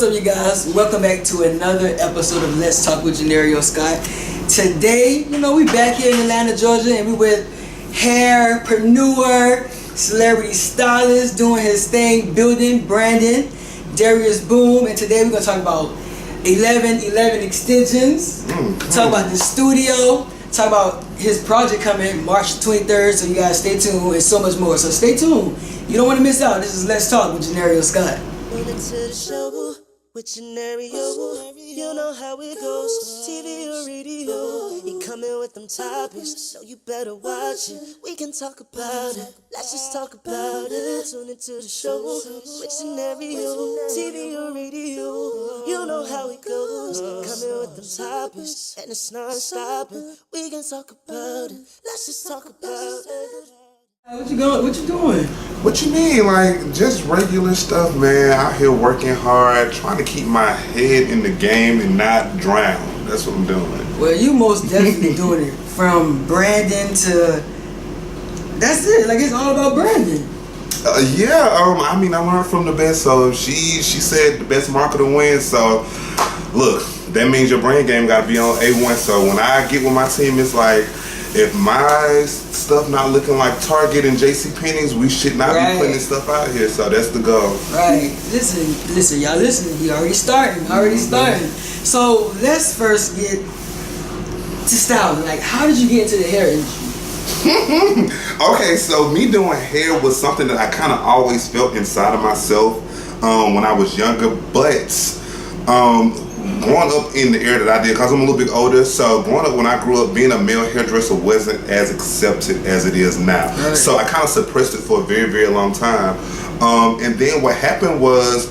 up, you guys? Welcome back to another episode of Let's Talk with Johneri'O Scott. Today, we back here in Atlanta, Georgia, and we with HAIRprenur, celebrity stylist, doing his thing, building, branding, Darius Boone. And today we're going to talk about 11 extensions, talk about the studio, talk about his project coming March 23rd, so you guys stay tuned, and so much more. So stay tuned. You don't want to miss out. This is Let's Talk with Johneri'O Scott. Welcome to the show with Johneri'O. You know how it goes, TV or radio. He coming with them topics, so you better watch it. We can talk about it, let's just talk about it. Tune into the show with Johneri'O, TV or radio. You know how it goes, coming with them topics, and it's non-stopping. We can talk about it, let's just talk about it. What you doing? What you mean? Like, just regular stuff, man. Out here working hard, trying to keep my head in the game and not drown. That's what I'm doing. Well, you most definitely doing it. From branding to... That's it. Like, it's all about branding. I mean, I learned from the best. So she said the best marketer wins. So, look, that means your brand game got to be on A1. So when I get with my team, it's like, if my stuff not looking like Target and JCPenney's, we should not be putting this stuff out here. So that's the goal. Right. Listen, y'all listening. He already starting. So let's first get to styling. Like, how did you get into the hair industry? Okay, so me doing hair was something that I kind of always felt inside of myself when I was younger, but growing up in the era that I did, because I'm a little bit older, so growing up when I grew up, being a male hairdresser wasn't as accepted as it is now. Right. So I kind of suppressed it for a very, very long time. And then what happened was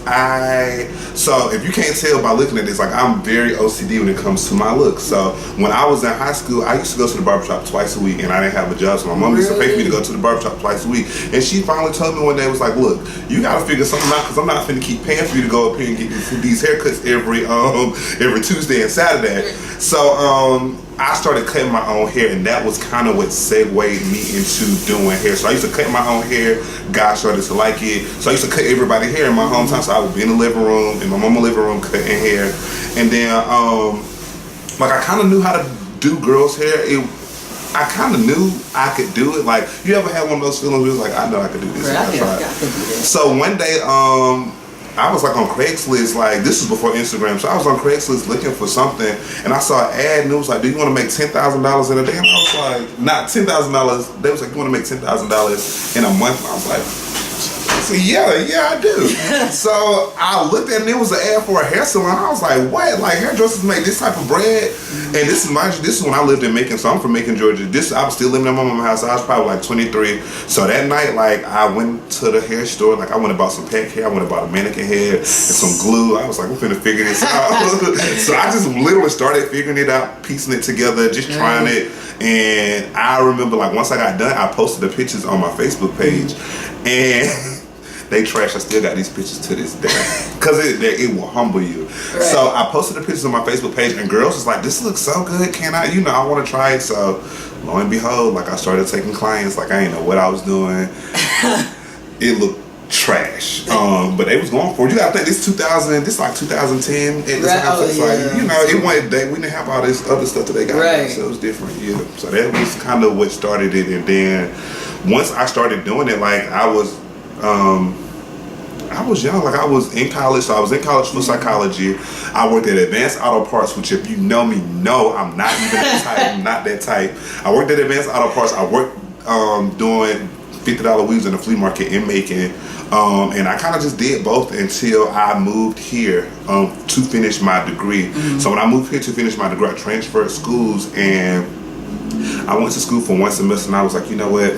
so if you can't tell by looking at this, like, I'm very OCD when it comes to my look. So when I was in high school, I used to go to the barbershop twice a week, and I didn't have a job, so my mom used to pay for me to go to the barbershop twice a week. And she finally told me one day, was like, look, you gotta figure something out, because I'm not finna keep paying for you to go up here and get these haircuts every Tuesday and Saturday. So I started cutting my own hair, and that was kind of what segued me into doing hair. So I used to cut my own hair. Guys started to like it. So I used to cut everybody's hair in my hometown. So I would be in the living room, in my mama's living room, cutting hair. And then, I kind of knew how to do girls' hair. I kind of knew I could do it. Like, you ever had one of those feelings where it was like, I know I could do this. So one day, I was like on Craigslist, like, this was before Instagram, so I was on Craigslist looking for something, and I saw an ad, and it was like, do you want to make $10,000 in a day? And I was like, not $10,000. They was like, you want to make $10,000 in a month? And I was like, yeah, I do. So I looked at it, and it was an ad for a hair salon. I was like, what? Like, hairdressers make this type of bread? And this is when I lived in Macon, so I'm from Macon, Georgia. I was still living in my mama's house. I was probably like 23. So that night, like, I went to the hair store. Like, I went and bought some pack hair. I went and bought a mannequin hair and some glue. I was like, we're finna figure this out. So I just literally started figuring it out, piecing it together, just trying it. And I remember, like, once I got done, I posted the pictures on my Facebook page. And they trash. I still got these pictures to this day, because it will humble you. Right. So I posted the pictures on my Facebook page, and girls was like, this looks so good, can I, I want to try it. So lo and behold, like, I started taking clients, like, I didn't know what I was doing. It looked trash, but they was going for it. You gotta think, this like 2010 at this time, so it's like, it wasn't, we didn't have all this other stuff that they got, so it was different. So that was kind of what started it. And then once I started doing it, like, I was young, like, I was in college, so I was in college for psychology. I worked at Advanced Auto Parts, which, if you know me, I'm not even that type. I worked at Advanced Auto Parts. I worked doing $50 weaves in the flea market in Macon, and I kind of just did both until I moved here to finish my degree. So when I moved here to finish my degree, I transferred schools, and I went to school for one semester, and I was like, you know what?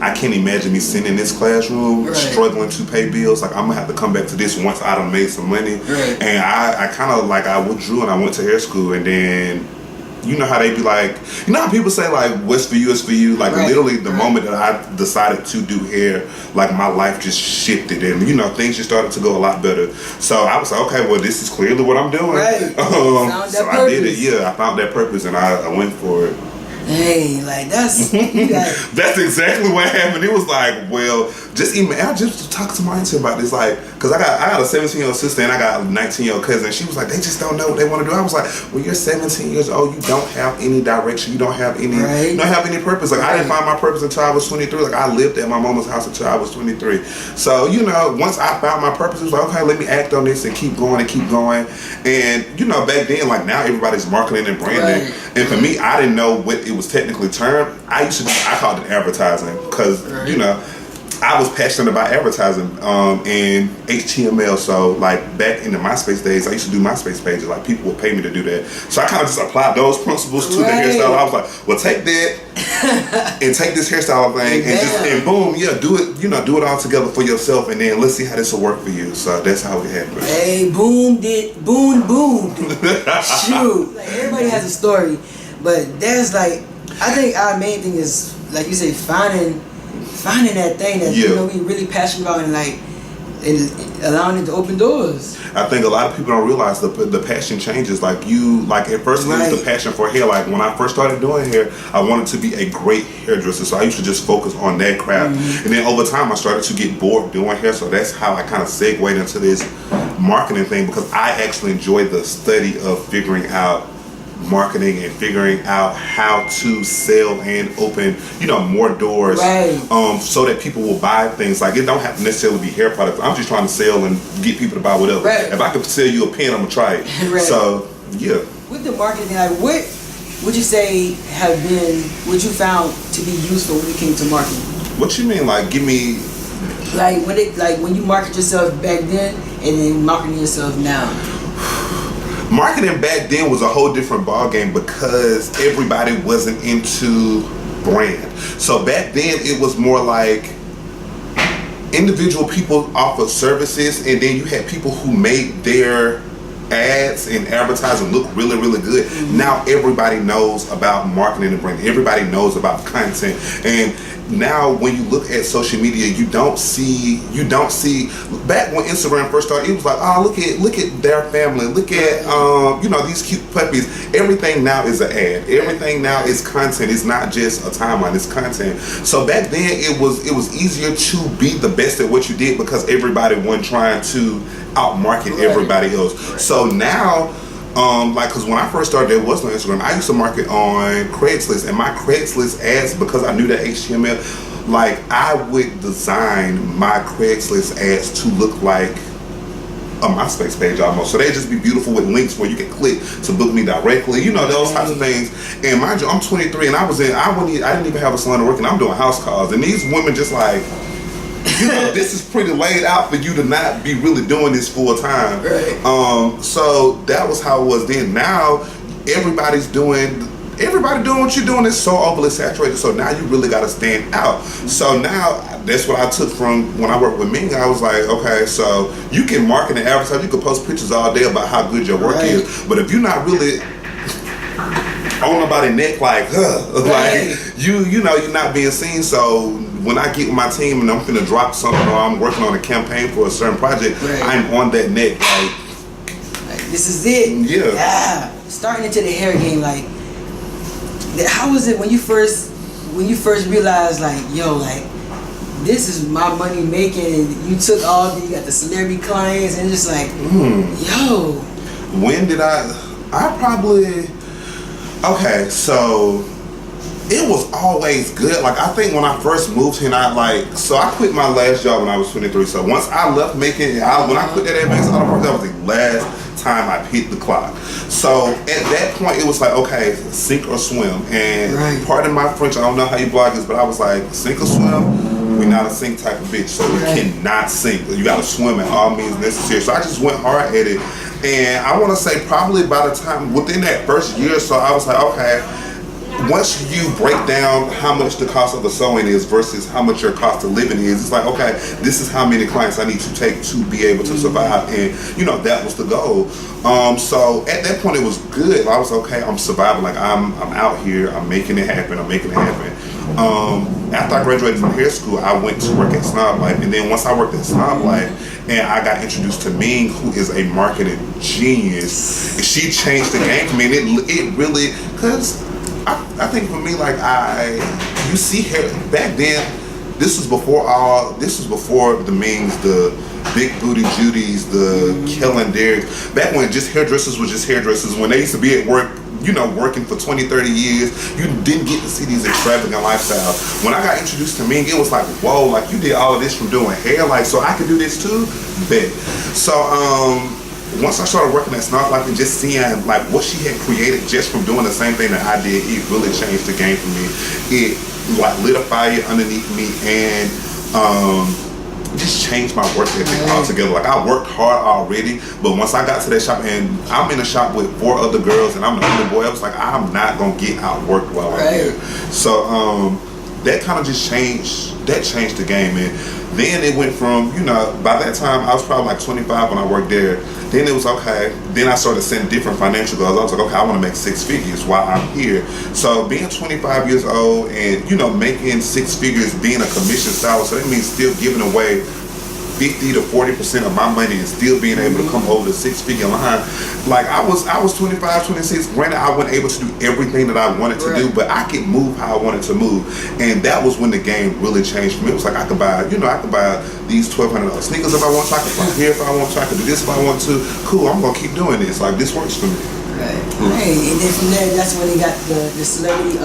I can't imagine me sitting in this classroom struggling to pay bills. Like, I'm gonna have to come back to this once I done made some money. And I kind of, like, I withdrew, and I went to hair school. And then, you know how they be like, you know how people say, like, what's for you is for you. Like, literally the moment that I decided to do hair, like, my life just shifted, and things just started to go a lot better. So I was like, okay, well, this is clearly what I'm doing. So I did it. I found that purpose, and I went for it. Hey, like, that's that's exactly what happened. It was like, well, just I just talked to my auntie about this, like, cause I got a 17-year-old sister and I got a 19-year-old cousin. And she was like, they just don't know what they want to do. I was like, well, you're 17 years old. You don't have any direction. You don't have any, you don't have any purpose. Like, I didn't find my purpose until I was 23. Like, I lived at my mama's house until I was 23. So, you know, once I found my purpose, it was like, okay, let me act on this and keep going and keep going. And, you know, back then, like, now everybody's marketing and branding. And for me, I didn't know what it was technically termed. I called it advertising, because, you know, I was passionate about advertising and HTML. So, like, back in the MySpace days, I used to do MySpace pages. Like, people would pay me to do that. So I kind of just applied those principles to the hairstyle. I was like, well, take that and take this hairstyle thing and boom, do it. You know, do it all together for yourself, and then let's see how this will work for you. So that's how it happened. Hey, Boone. Shoot, like, everybody has a story, but there's like, I think our main thing is, like you say, finding that thing that you know we really passionate about, and like and allowing it to open doors. I think a lot of people don't realize the passion changes. Like at first it was the passion for hair. Like when I first started doing hair, I wanted to be a great hairdresser, so I used to just focus on that craft. And then over time I started to get bored doing hair, so that's how I kind of segued into this marketing thing, because I actually enjoy the study of figuring out marketing and figuring out how to sell and open, you know, more doors, so that people will buy things. Like, it don't have to necessarily be hair products. I'm just trying to sell and get people to buy whatever. If I could sell you a pen, I'm gonna try it. So yeah. With the marketing, like, what would you say have been what you found to be useful when it came to marketing? What you mean? Like, give me. Like when you market yourself back then and then marketing yourself now. Marketing back then was a whole different ballgame, because everybody wasn't into brand. So back then it was more like individual people offered services, and then you had people who made their ads and advertising look really, really good. Now everybody knows about marketing and branding. Everybody knows about content. And now when you look at social media, you don't see back when Instagram first started, it was like, oh, look at their family, look at you know, these cute puppies. Everything now is an ad. Everything now is content. It's not just a timeline, it's content. So back then it was easier to be the best at what you did, because everybody wasn't trying to outmarket everybody else. So now like, because when I first started, there was no Instagram. I used to market on Craigslist, and my Craigslist ads, because I knew that HTML, like, I would design my Craigslist ads to look like a MySpace page almost. So they'd just be beautiful with links where you can click to book me directly, you know, those types of things. And mind you, I'm 23 and I didn't even have a salon to work, and I'm doing house calls, and these women just like, you know, this is pretty laid out for you to not be really doing this full time. So that was how it was then. Now everybody doing what you're doing is so overly saturated. So now you really got to stand out. So now that's what I took from when I worked with Ming. I was like, okay, so you can market and advertise. You can post pictures all day about how good your work is, but if you're not really on nobody's neck, like, like you know, you're not being seen. So when I get with my team and I'm finna drop something, or I'm working on a campaign for a certain project, I'm on that neck, like this is it. Yeah. Starting into the hair game, like, how was it when you first realized, like, yo, like, this is my money making, and you took you got the celebrity clients, and just like, yo. When did I probably, okay, so it was always good. Like, I think when I first moved here, I quit my last job when I was 23. So once I left making, when I quit that advanced auto work, that was the last time I hit the clock. So at that point, it was like, okay, sink or swim. And pardon my French, I don't know how you blog this, but I was like, sink or swim. We're not a sink type of bitch, so you cannot sink. You gotta swim at all means necessary. So I just went hard at it. And I wanna say probably by the time, within that first year or so, I was like, okay, once you break down how much the cost of the sewing is versus how much your cost of living is, it's like, okay, this is how many clients I need to take to be able to survive. And, you know, that was the goal. So at that point, it was good. I was okay, I'm surviving. Like, I'm out here, I'm making it happen. After I graduated from hair school, I went to work at Snob Life. And then once I worked at Snob Life, and I got introduced to Ming, who is a marketing genius. She changed the game for me. And it really, because I think for me, like, you see hair back then, this was before the memes, the Big Booty Judies, the Kellen Darius. Back when just hairdressers were just hairdressers. When they used to be at work, you know, working for 20, 30 years, you didn't get to see these extravagant lifestyles. When I got introduced to Ming, it was like, whoa, like you did all of this from doing hair, like, so I could do this too? Bet. So, once I started working at Snark Life and just seeing like what she had created just from doing the same thing that I did, it really changed the game for me. It like lit a fire underneath me and just changed my work ethic altogether. Like I worked hard already, but once I got to that shop, and I'm in a shop with 4 other girls and I'm the only boy, I was like, I'm not gonna get outworked while I'm here. So that kind of just changed the game. And then it went from, you know, by that time I was probably like 25 when I worked there. Then it was okay. Then I started setting different financial goals. I was like, okay, I want to make 6 figures while I'm here. So being 25 years old and, you know, making 6 figures, being a commission stylist, so that means still giving away 50 to 40% of my money and still being able to come over the 6-figure line. Like I was 25, 26. Granted, I wasn't able to do everything that I wanted to do, but I could move how I wanted to move. And that was when the game really changed for me. It was like I could buy these $1,200 sneakers if I want to. I could fly here if I want to. I could do this if I want to. Cool, I'm gonna keep doing this. Like this works for me. Right. Hey, and then from there, that's when he got the celebrity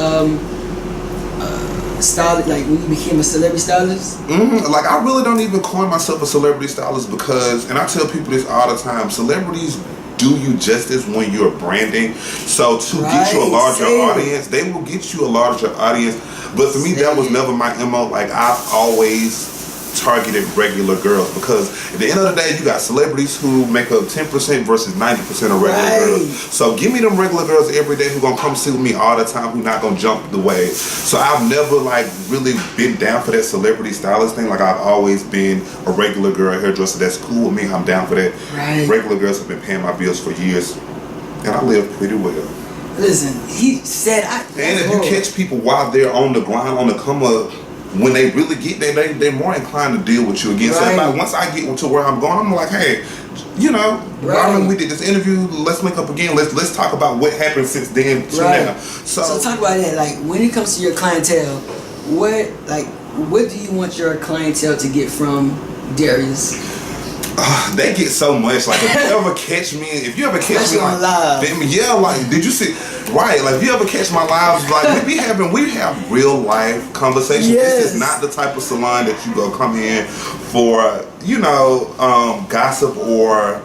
stylist, like when you became a celebrity stylist? Like I really don't even call myself a celebrity stylist because, and I tell people this all the time, celebrities do you justice when you're branding. So to get you a larger audience, they will get you a larger audience. But for me, that was never my MO. Like I've always targeted regular girls because at the end of the day, you got celebrities who make up 10% versus 90% of regular girls. So give me them regular girls every day who gonna come see me all the time, who not gonna jump the wave. So I've never like really been down for that celebrity stylist thing. Like I've always been a regular girl hairdresser. That's cool with me. I'm down for that. Regular girls have been paying my bills for years, and I live pretty well. Listen, he said, and if you catch people while they're on the grind, on the come up, when they really get there, they're more inclined to deal with you again. So like, once I get to where I'm going, I'm like, hey, you know, Robin, we did this interview. Let's link up again. Let's talk about what happened since then to now. So talk about that. Like when it comes to your clientele, what do you want your clientele to get from Darius? They get so much. Like if you ever catch me on live. Like did you see? Right, like if you ever catch my lives, like we have real life conversations. This is not the type of salon that you go come in for, you know, gossip or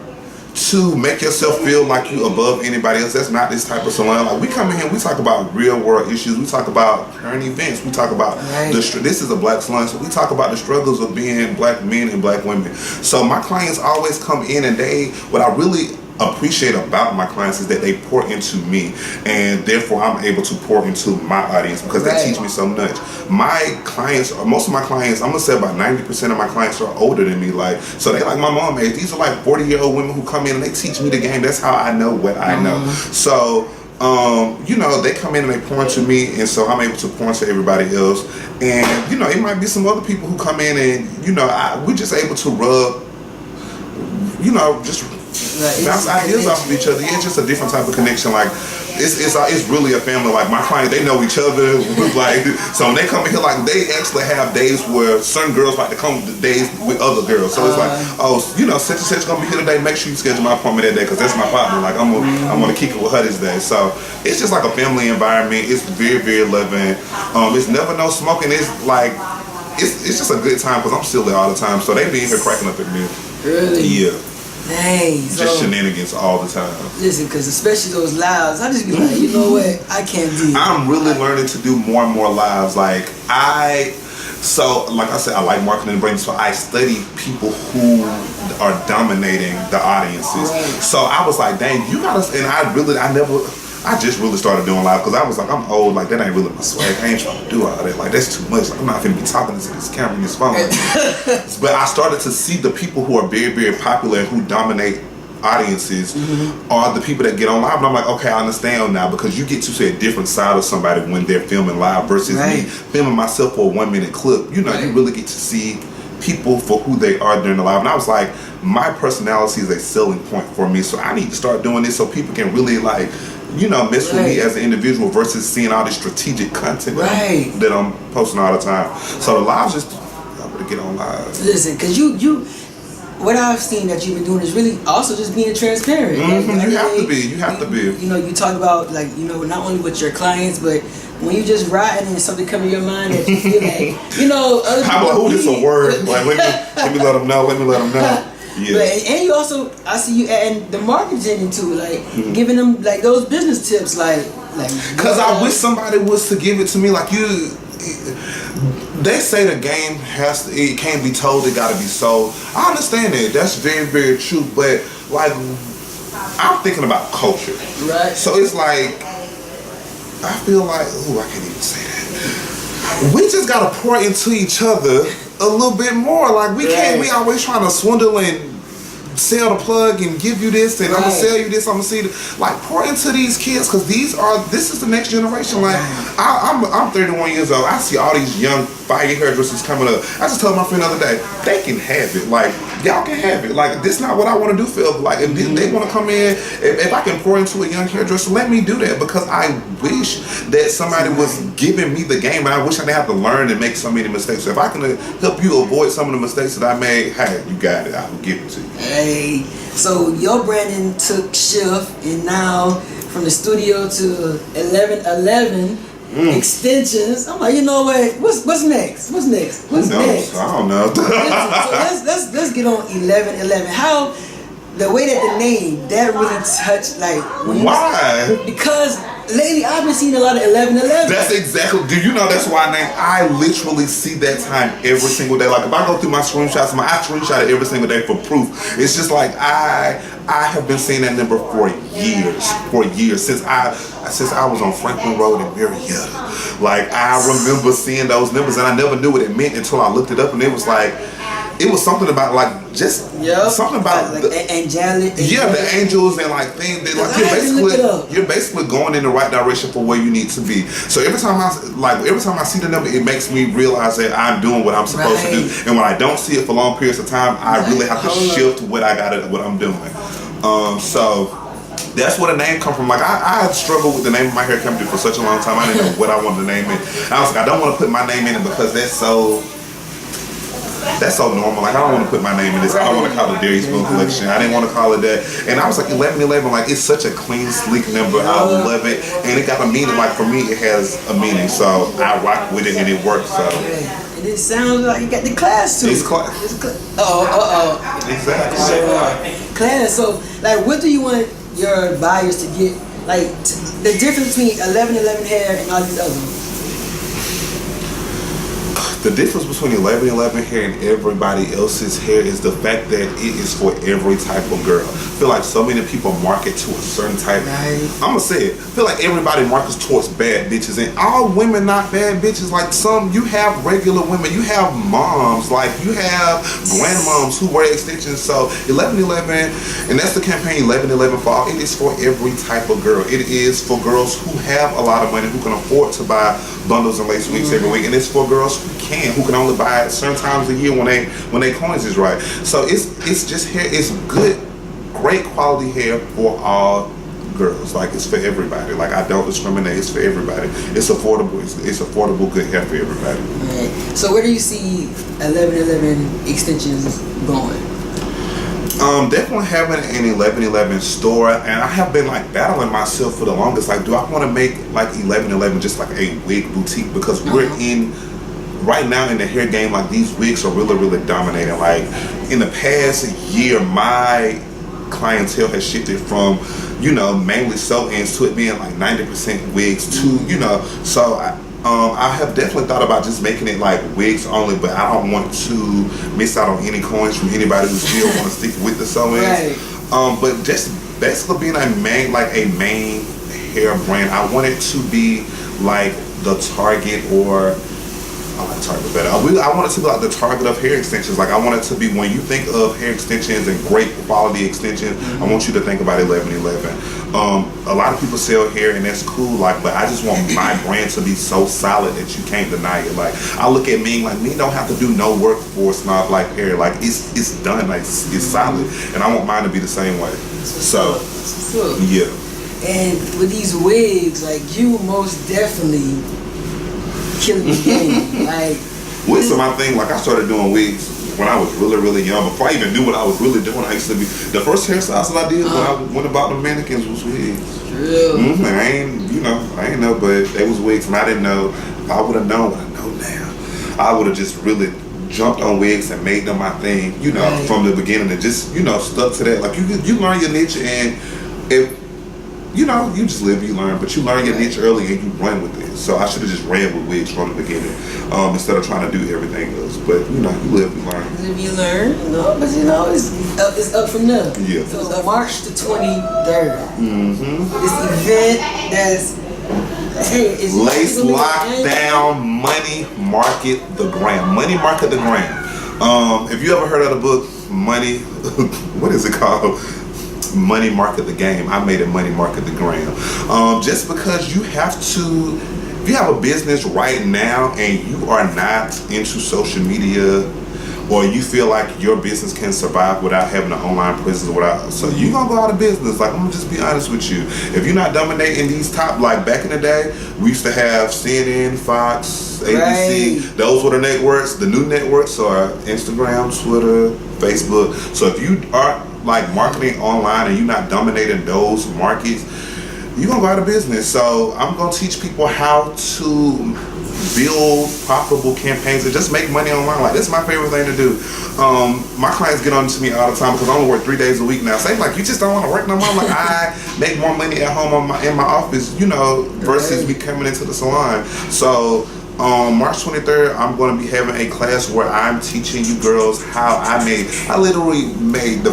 to make yourself feel like you above anybody else. That's not this type of salon. Like we come in here, we talk about real world issues. We talk about current events. We talk about this is a black salon, so we talk about the struggles of being black men and black women. So my clients always come in and what I really appreciate about my clients is that they pour into me, and therefore I'm able to pour into my audience because they teach me so much. My clients, most of my clients, I'm gonna say about 90% of my clients are older than me. Like, so they like my mom age. These are like 40-year-old women who come in and they teach me the game. That's how I know what I know. So you know, they come in and they pour into me, and so I'm able to pour into everybody else. And you know, it might be some other people who come in and, you know, we're just able to rub, you know, just bounce ideas off of each other. It's just a different type of connection. Like it's really a family. Like my clients, they know each other. Like, so when they come in here, like they actually have days where certain girls like to come days with other girls. So it's like, oh, you know, such and such gonna be here today. Make sure you schedule my appointment that day because that's my partner. Like I'm gonna kick it with her this day. So it's just like a family environment. It's very, very loving. It's never no smoking. It's like it's just a good time because I'm still there all the time. So they be in here cracking up at me. Really? Yeah. Dang, just shenanigans all the time. Listen, because especially those lives, I just be like, you know what, I can't do it. I'm really learning to do more and more lives. Like I said, I like marketing and branding, so I study people who are dominating the audiences. So I was like, dang, you gotta, and I just really started doing live because I was like, I'm old, like that ain't really my swag. I ain't trying to do all that. Like that's too much. Like, I'm not gonna be talking to this camera and this phone. But I started to see the people who are very, very popular and who dominate audiences are the people that get on live. And I'm like, okay, I understand now because you get to see a different side of somebody when they're filming live versus me filming myself for a 1-minute clip. You know, you really get to see people for who they are during the live. And I was like, my personality is a selling point for me, so I need to start doing this so people can really like, you know, mess with me as an individual versus seeing all this strategic content that I'm posting all the time. So the lives just get on live. Listen, cause you, what I've seen that you've been doing is really also just being transparent. You have to be. You have to be. You know, you talk about like, you know, not only with your clients, but when you just writing and something come to your mind that you feel like, you know, other people. I'm like, who this a word? Like, let me let them know. Let me let them know. Yeah. But, and you also, I see you adding the marketing into like giving them like those business tips, like. Cause I wish somebody was to give it to me. Like you, they say the game it can't be told, it gotta be sold. I understand that. That's very, very true. But like, I'm thinking about culture. Right. So it's like, I feel like, I can't even say that. We just gotta pour into each other a little bit more. Like we can't. We always trying to swindle and sell the plug and give you this and I'm gonna sell you this, I'm gonna see like pour into these kids, because this is the next generation. Like I'm 31 years old. I see all these young fire hairdressers coming up. I just told my friend the other day, they can have it. Like y'all can have it. Like this is not what I want to do for. Like if they want to come in, if I can pour into a young hairdresser, let me do that, because I wish that somebody was giving me the game, and I wish I didn't have to learn and make so many mistakes. So if I can help you avoid some of the mistakes that I made, hey, you got it. I will give it to you. Hey, so your branding took shift, and now from the studio to 1111 extensions. I'm like, you know what? What's next? What's next? What's next? I don't know. So let's get on 1111. How the way that the name that really touched, like when why? Because lately I've been seeing a lot of 1111. That's exactly. Do you know that's why I literally see that time every single day. Like if I go through my screenshots, I screenshot it every single day for proof. It's just like I have been seeing that number for years since I was on Franklin Road in Marietta. Like I remember seeing those numbers, and I never knew what it meant until I looked it up, and it was like. It was something about like just something about like the angelic. The angels and like things that like you're basically going in the right direction for where you need to be. So every time I see the number, it makes me realize that I'm doing what I'm supposed to do. And when I don't see it for long periods of time, I really have to shift what I'm doing. So that's where the name come from. Like I had struggled with the name of my hair company for such a long time. I didn't know what I wanted to name it. And I was like, I don't want to put my name in it because that's so normal. Like I don't want to put my name in this. I don't want to call it Darius Boone Collection. I didn't want to call it that. And I was like 1111. Like it's such a clean, sleek number. I love it, and it got a meaning. Like for me, it has a meaning. So I rock with it, and it works. So. And it sounds like you got the class too. It's class. Exactly. So, class. So like, what do you want your buyers to get? Like the difference between 1111 hair and all these other ones. The difference between 1111 hair and everybody else's hair is the fact that it is for every type of girl. I feel like so many people market to a certain type. Right. I'm gonna say it. I feel like everybody markets towards bad bitches, and all women not bad bitches. Like you have regular women, you have moms, like you have grandmoms who wear extensions. So 1111, and that's the campaign 1111 for all. It is for every type of girl. It is for girls who have a lot of money, who can afford to buy bundles and lace wigs every week, and it's for girls who can only buy at certain times a year when they coins is right. So it's just hair. It's good, great quality hair for all girls. Like it's for everybody. Like I don't discriminate. It's for everybody. It's affordable. It's affordable, good hair for everybody. Right. So where do you see 1111 extensions going? Definitely having an 1111 store, and I have been like battling myself for the longest. Like, do I want to make like 1111 just like a wig boutique? Because we're in right now in the hair game. Like these wigs are really, really dominating. Like in the past year, my clientele has shifted from mainly sew-ins to it being like 90% wigs to so I have definitely thought about just making it like wigs only, but I don't want to miss out on any coins from anybody who still want to stick with the sew-ins. Right. But just basically being a main hair brand, I want it to be like the Target, or I like Target better. I want it to be like the Target of hair extensions. Like I want it to be, when you think of hair extensions and great quality extensions, I want you to think about 1111. A lot of people sell hair and that's cool, like, but I just want my brand to be so solid that you can't deny it. Like I look at Ming, like Ming don't have to do no work for Snob Like hair. Like it's done, like it's solid, and I want mine to be the same way. So yeah. And with these wigs, like you most definitely killing the game. Like Wigs are my thing. Like I started doing wigs when I was really, really young. Before I even knew what I was really doing, I used to be the first hairstyles that I did when I went about the mannequins was wigs. Real. I ain't know, but they was wigs, and I didn't know. If I would have known what I know now, I would have just really jumped on wigs and made them my thing, from the beginning, and just, stuck to that. Like you learn your niche, and if you just live, you learn, but you learn your niche early and you run with it. So I should have just ran with wigs from the beginning, instead of trying to do everything else. But you live, you learn. If you learn, but it's up from there. Yeah. So March the 23rd. This event that's Lace Lockdown Money Market the Gram. Money Market the Gram. If you ever heard of the book Money, what is it called? Money Market the Game. I made it Money Market the Gram. Just because you have to, if you have a business right now and you are not into social media, or you feel like your business can survive without having an online presence, so you're gonna go out of business. Like, I'm gonna just be honest with you. If you're not dominating these top, like back in the day, we used to have CNN, Fox, ABC. Right. Those were the networks. The new networks are Instagram, Twitter, Facebook. So if you are like marketing online and you're not dominating those markets, you're gonna go out of business. So I'm gonna teach people how to build profitable campaigns and just make money online. Like, that's my favorite thing to do. My clients get on to me all the time because I only work 3 days a week now. Say like, you just don't want to work no more. Like, I make more money at home in my office, versus me coming into the salon. So March 23rd, I'm going to be having a class where I'm teaching you girls how I literally made I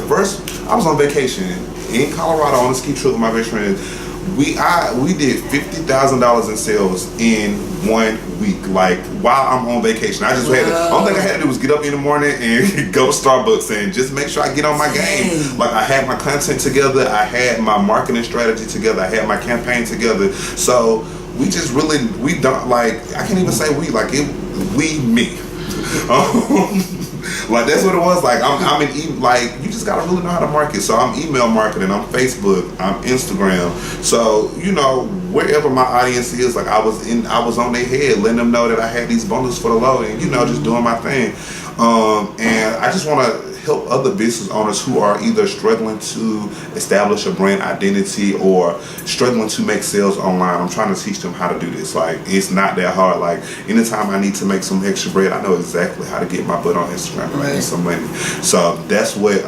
was on vacation in Colorado on a ski trip with my best friend. We did $50,000 in sales in 1 week, like while I'm on vacation. I just only thing I had to do was get up in the morning and go to Starbucks and just make sure I get on my game. Like, I had my content together, I had my marketing strategy together, I had my campaign together. So we just we don't, like, I can't even say we, like it, me. Like, that's what it was. Like, I'm in like, you just gotta really know how to market. So I'm email marketing, I'm Facebook, I'm Instagram. So wherever my audience is, like, I was on their head, letting them know that I had these bundles for the low, and just doing my thing. And I just want to help other business owners who are either struggling to establish a brand identity or struggling to make sales online. I'm trying to teach them how to do this. Like, it's not that hard. Like, anytime I need to make some extra bread, I know exactly how to get my butt on Instagram and make some money. So that's what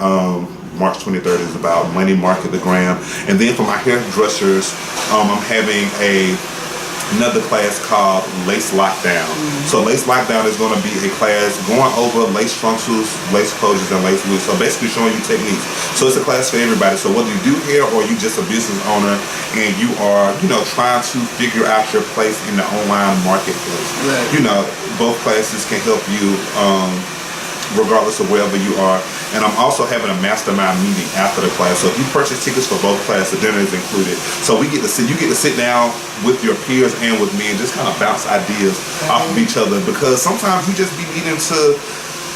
March 23rd is about. Money Market the Gram. And then for my hairdressers, I'm having another class called Lace Lockdown. So Lace Lockdown is going to be a class going over lace frontals, lace closures, and lace loops. So basically showing you techniques. So it's a class for everybody. So whether you do hair or you just a business owner and you are, trying to figure out your place in the online marketplace, both classes can help you regardless of wherever you are. And I'm also having a mastermind meeting after the class. So if you purchase tickets for both classes, the dinner is included. So you get to sit down with your peers and with me and just kind of bounce ideas off of each other. Because sometimes you just be needing to,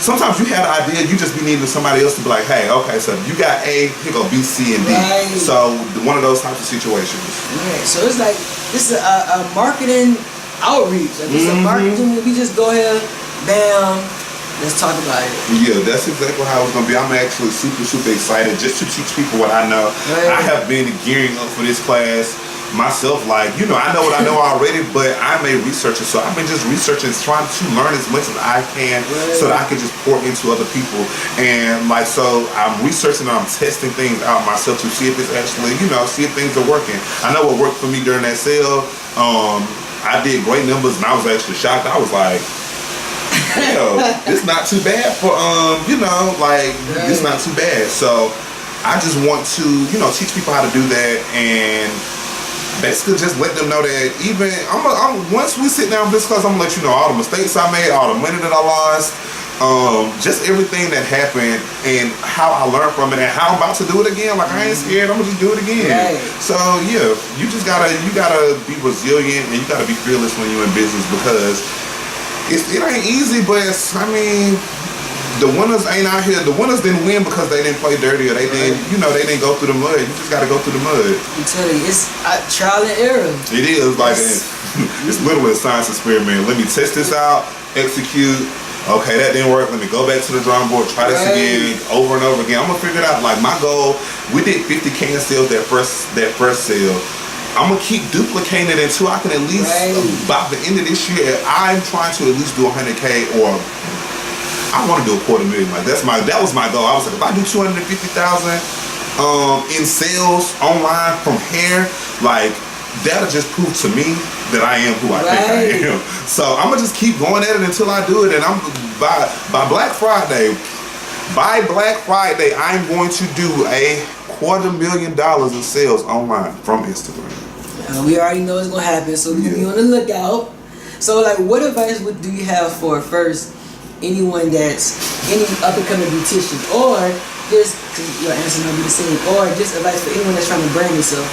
sometimes you had an idea, you just be needing somebody else to be like, hey, okay, so you got A, here go B, C, and D. So one of those types of situations. Yeah, so it's like, this is a marketing outreach. Like, this is a marketing, we just go ahead, bam, let's talk about it. Yeah, that's exactly how it's going to be. I'm actually super, super excited just to teach people what I know. I have been gearing up for this class myself. Like, I know what I know already, but I'm a researcher. So I've been just researching, trying to learn as much as I can so that I can just pour into other people. And like, so I'm researching and I'm testing things out myself to see if it's actually, see if things are working. I know what worked for me during that sale. I did great numbers and I was actually shocked. I was like, it's not too bad for it's not too bad. So I just want to teach people how to do that, and basically just let them know that even once we sit down with this class, I'm gonna let you know all the mistakes I made, all the money that I lost, just everything that happened and how I learned from it and how I'm about to do it again. Like, I ain't scared, I'm gonna just do it again. So yeah, you gotta be resilient and you gotta be fearless when you're in business, because it ain't easy, but the winners ain't out here. The winners didn't win because they didn't play dirty or they didn't, they didn't go through the mud. You just got to go through the mud. I'm telling you, it's trial and error. It is like it's literally a science experiment. Let me test this out. execute. Okay, that didn't work. Let me go back to the drawing board, try this again, over and over again. I'm gonna figure it out. Like my goal, we did 50 can sales that first sale. I'm gonna keep duplicating it until I can at least by the end of this year. I'm trying to at least do 100K, or I want to do $250,000. Like that was my goal. I was like, if I do 250,000 in sales online from hair, like that'll just prove to me that I am who I think I am. So I'm gonna just keep going at it until I do it. And I'm by Black Friday. By Black Friday, I'm going to do $250,000 in sales online from Instagram. We already know it's gonna happen, so we can be on the lookout. So, like, what advice do you have for first anyone that's any up and coming beautician, or just because your answer might be the same, or just advice for anyone that's trying to brand themselves?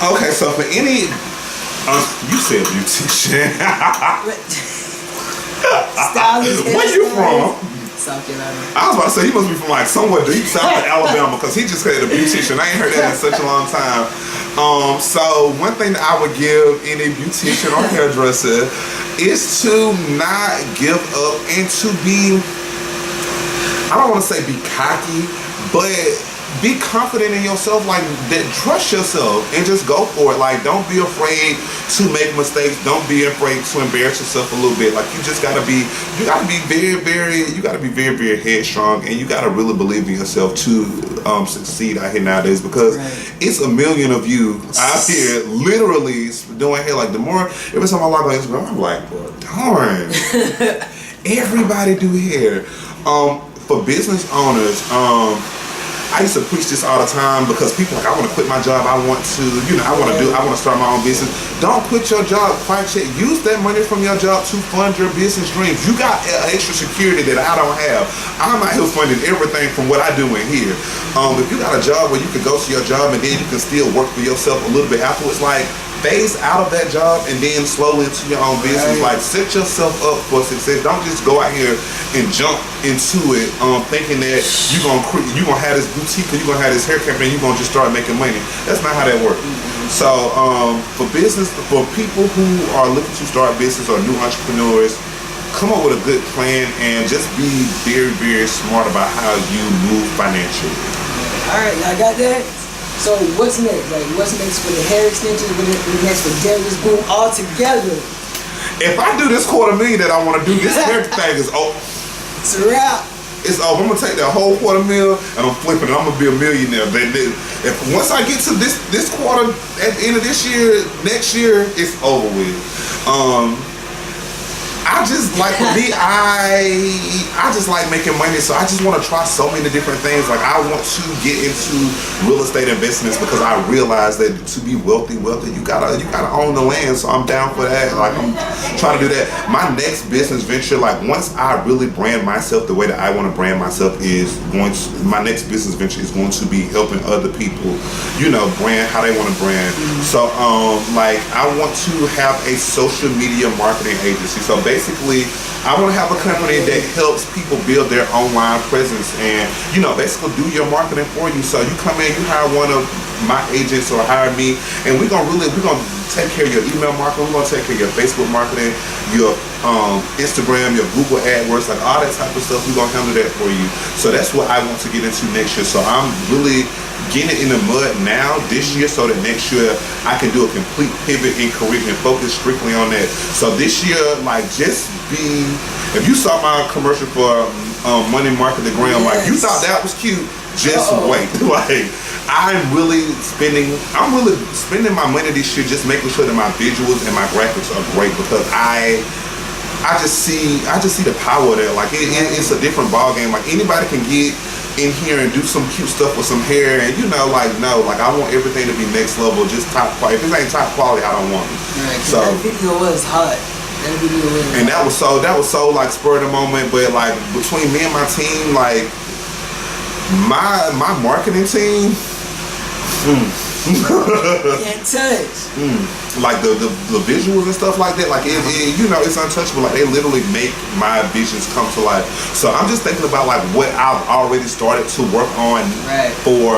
Okay, so for any, you said beautician. Stylist. Where you from? South Carolina. I was about to say, he must be from like somewhere deep south of Alabama, because he just said a beautician. I ain't heard that in such a long time. So one thing that I would give any beautician or hairdresser is to not give up and to be, I don't want to say be cocky, but be confident in yourself, like that. Trust yourself and just go for it. Like, don't be afraid to make mistakes. Don't be afraid to embarrass yourself a little bit. Like, you gotta be very, very headstrong, and you gotta really believe in yourself to succeed out here nowadays, because it's a million of you out here literally doing hair. Like, the more, every time I log on Instagram, I'm like, well, darn, everybody do hair. For business owners, I used to preach this all the time, because people are like, I want to quit my job. I want to, I want to start my own business. Don't quit your job. Quiet check. Use that money from your job to fund your business dreams. You got extra security that I don't have. I'm out here funding everything from what I do in here. If you got a job where you can go to your job and then you can still work for yourself a little bit afterwards, like, phase out of that job and then slowly into your own business. Like, set yourself up for success. Don't just go out here and jump into it thinking that you're gonna have this boutique or you're gonna have this hair company and you're gonna just start making money. That's not how that works. So for people who are looking to start business or new entrepreneurs, come up with a good plan and just be very, very smart about how you move financially. All right, I got that. So what's next? Like, what's next for the hair extensions? What's next for Darius, Boone, all together? If I do this $250,000 that I want to do, this hair thing is over. It's a wrap. It's over. I'm gonna take that whole $250,000 and I'm flipping it. I'm gonna be a millionaire. If once I get to this quarter, at the end of this year, next year, it's over with. I just like, for me, I just like making money, so I just want to try so many different things. Like, I want to get into real estate investments, because I realize that to be wealthy, you gotta own the land. So I'm down for that. Like, I'm trying to do that. My next business venture, like, once I really brand myself the way that I want to brand myself, my next business venture is going to be helping other people, brand how they want to brand. So, like, I want to have a social media marketing agency. So basically, I want to have a company that helps people build their online presence and, basically do your marketing for you. So you come in, you hire one of my agents or hire me, and we're gonna take care of your email marketing. We're gonna take care of your Facebook marketing, your Instagram, your Google AdWords, like all that type of stuff. We're gonna handle that for you. So that's what I want to get into next year. So I'm really getting it in the mud now this year, so that next year I can do a complete pivot in career and focus strictly on that. So this year, like, if you saw my commercial for Money Market the Gram, like, you thought that was cute, just wait. Like, I'm really spending my money this year, just making sure that my visuals and my graphics are great, because I just see the power there. Like, it's a different ball game. Like, anybody can get in here and do some cute stuff with some hair, and I want everything to be next level, just top quality. If it ain't top quality, I don't want it. Right, so that video was hot. And that was so like spur of the moment. But like, between me and my team, like my marketing team, can't touch. Like the visuals and stuff like that, like it's untouchable. Like, they literally make my visions come to life. So I'm just thinking about like what I've already started to work on for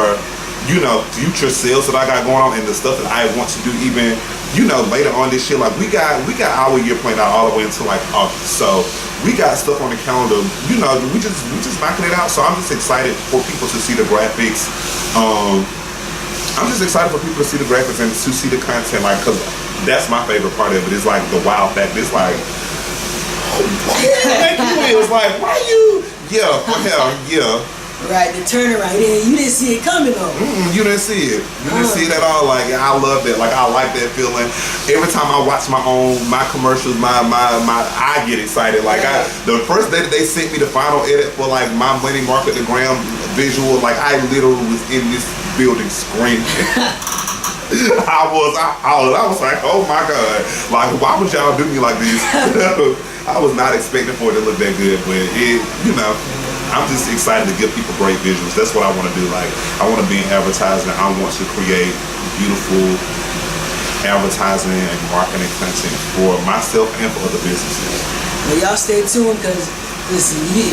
you know, future sales that I got going on and the stuff that I want to do even, you know, later on this year. Like we got our year planned out all the way until like August. So we got stuff on the calendar, you know, we just knocking it out. So I'm just excited for people to see the graphics. I'm just excited for people to see the graphics and to see the content, like, cause that's my favorite part of it. It's like the wow fact. It's like, it's like, why you? Yeah, hell, yeah. Right, the turnaround. You didn't see it coming though. You didn't see it. You didn't see it at all. Like, I love that. Like, I like that feeling. Every time I watch my commercials, I get excited. Like, the first day that they sent me the final edit for like my Money Market the Gram visual, like I literally was in this building screaming. I was like, oh my God. Like, why would y'all do me like this? I was not expecting for it to look that good, but it, you know, I'm just excited to give people great visuals. That's what I want to do. Like, I want to be in advertising. I want to create beautiful advertising and marketing content for myself and for other businesses. Well, y'all stay tuned, because listen, you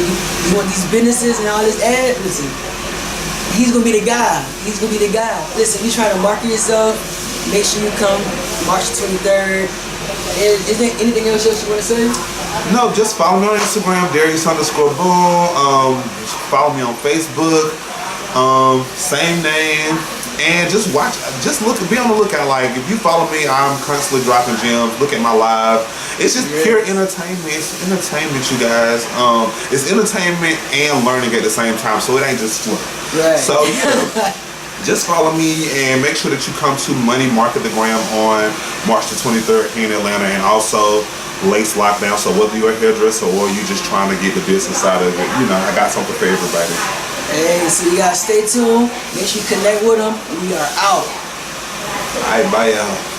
want these businesses and all this ad, listen, he's gonna be the guy. He's gonna be the guy. Listen, you trying to market yourself, make sure you come March 23rd. Is there anything else you want to say? No, just follow me on Instagram, Darius_Boone. Follow me on Facebook, same name, and just be on the lookout. Like, if you follow me, I'm constantly dropping gems. Look at my live. It's just pure entertainment. It's entertainment, you guys. It's entertainment and learning at the same time, so it ain't just fun. Right. So yeah. Just follow me and make sure that you come to Money Market the Gram on March the 23rd here in Atlanta, and also Lace Lockdown. So whether you're a hairdresser or you just trying to get the business side of it, you know, I got something for everybody. Hey, so you gotta stay tuned. Make sure you connect with them. We are out. All right, bye y'all.